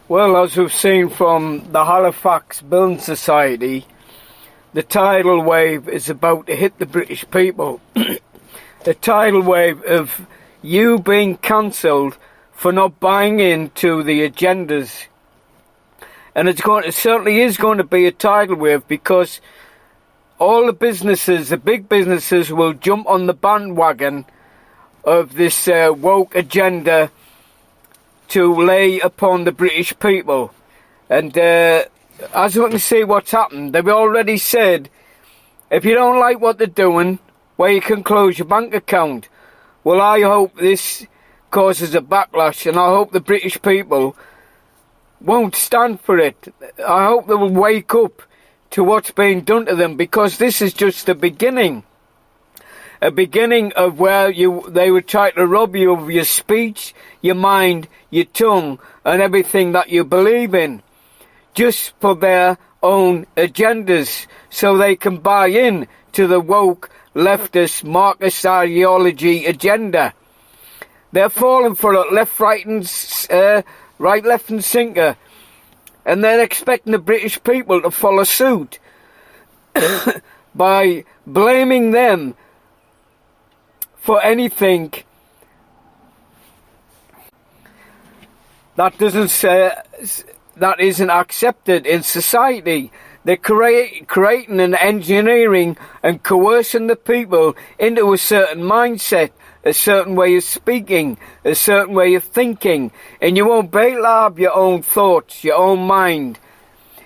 Well, as we've seen from the Halifax Building Society, the tidal wave is about to hit the British people. The tidal wave of you being cancelled for not buying into the agendas. And it certainly is going to be a tidal wave, because all the businesses, the big businesses, will jump on the bandwagon of this woke agenda to lay upon the British people. And as we can see what's happened, they've already said, if you don't like what they're doing, well, you can close your bank account. Well, I hope this causes a backlash, and I hope the British people won't stand for it. I hope they will wake up to what's being done to them, because this is just the beginning. A beginning of where they would try to rob you of your speech, your mind, your tongue, and everything that you believe in, just for their own agendas, so they can buy in to the woke, leftist, Marxist ideology agenda. They're falling for it left, right, left and centre, and they're expecting the British people to follow suit by blaming them for anything that isn't accepted in society. They're creating and engineering and coercing the people into a certain mindset, a certain way of speaking, a certain way of thinking, and you won't be able to have your own thoughts, your own mind,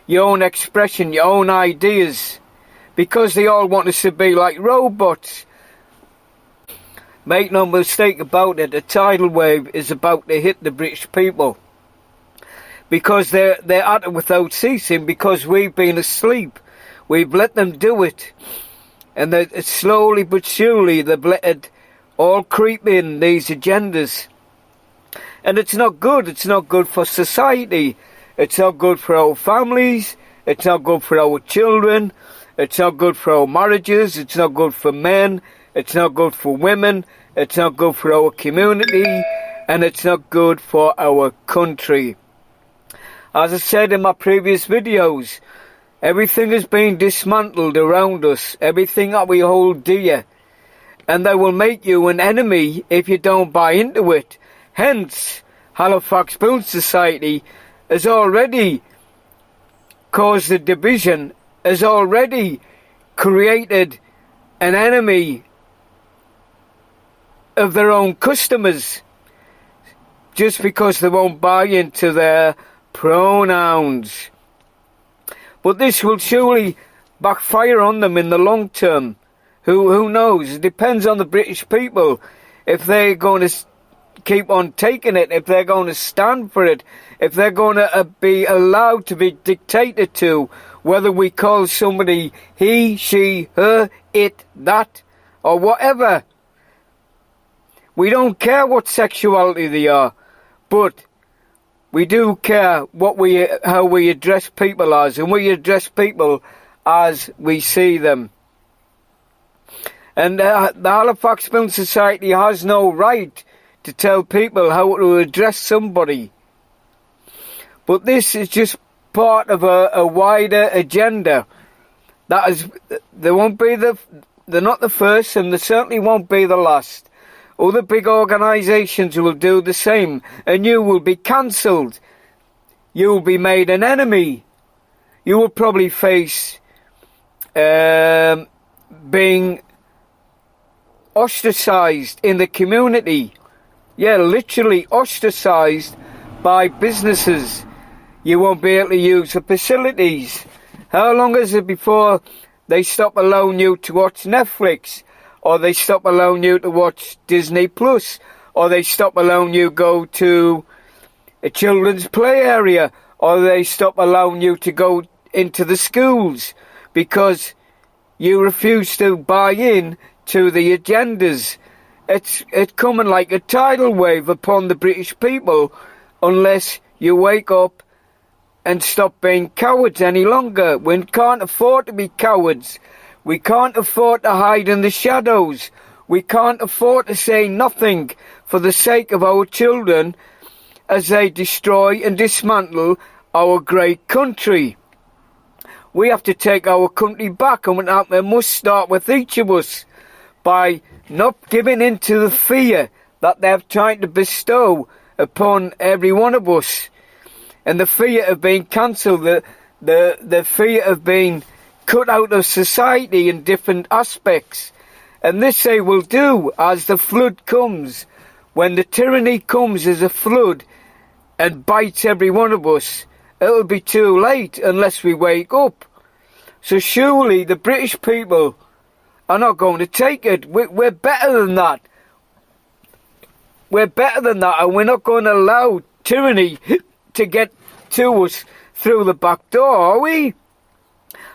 your own expression, your own ideas, because they all want us to be like robots. Make no mistake about it, the tidal wave is about to hit the British people, because they're at it without ceasing, because we've been asleep. We've let them do it, and slowly but surely they've let it all creep in, these agendas. And it's not good. It's not good for society. It's not good for our families. It's not good for our children. It's not good for our marriages. It's not good for men. It's not good for women. It's not good for our community. And it's not good for our country. As I said in my previous videos, everything is being dismantled around us. Everything that we hold dear. And they will make you an enemy if you don't buy into it. Hence, Halifax Building Society has already caused a division, has already created an enemy of their own customers, just because they won't buy into their pronouns. But this will surely backfire on them in the long term. Who knows? It depends on the British people, if they're going to keep on taking it, if they're going to stand for it, if they're going to be allowed to be dictated to, whether we call somebody he, she, her, it, that, or whatever. We don't care what sexuality they are, but we do care how we address people as, and we address people as we see them. And the Halifax Building Society has no right to tell people how to address somebody. But this is just part of a wider agenda. They're not the first, and they certainly won't be the last. Other big organisations will do the same, and you will be cancelled. You will be made an enemy. You will probably face being ostracised in the community. Yeah, literally ostracised by businesses. You won't be able to use the facilities. How long is it before they stop allowing you to watch Netflix, or they stop allowing you to watch Disney Plus, or they stop allowing you to go to a children's play area, or they stop allowing you to go into the schools because you refuse to buy in to the agendas? It's coming like a tidal wave upon the British people, unless you wake up and stop being cowards any longer. We can't afford to be cowards. We can't afford to hide in the shadows. We can't afford to say nothing for the sake of our children as they destroy and dismantle our great country. We have to take our country back, and it must start with each of us by not giving in to the fear that they're trying to bestow upon every one of us. And the fear of being cancelled, the fear of being cut out of society in different aspects. And this they will do as the flood comes. When the tyranny comes as a flood and bites every one of us, it'll be too late unless we wake up. So surely the British people are not going to take it. We're better than that. We're better than that, and we're not going to allow tyranny to get to us through the back door, are we?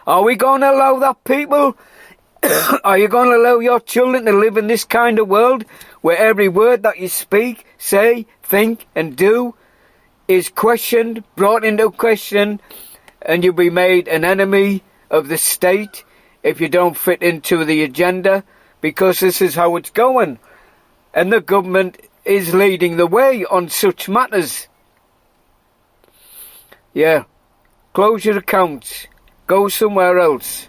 Are we going to allow that, people? Are you going to allow your children to live in this kind of world where every word that you speak, say, think and do is questioned, brought into question, and you'll be made an enemy of the state if you don't fit into the agenda, because this is how it's going. And the government is leading the way on such matters. Yeah. Close your accounts. Go somewhere else.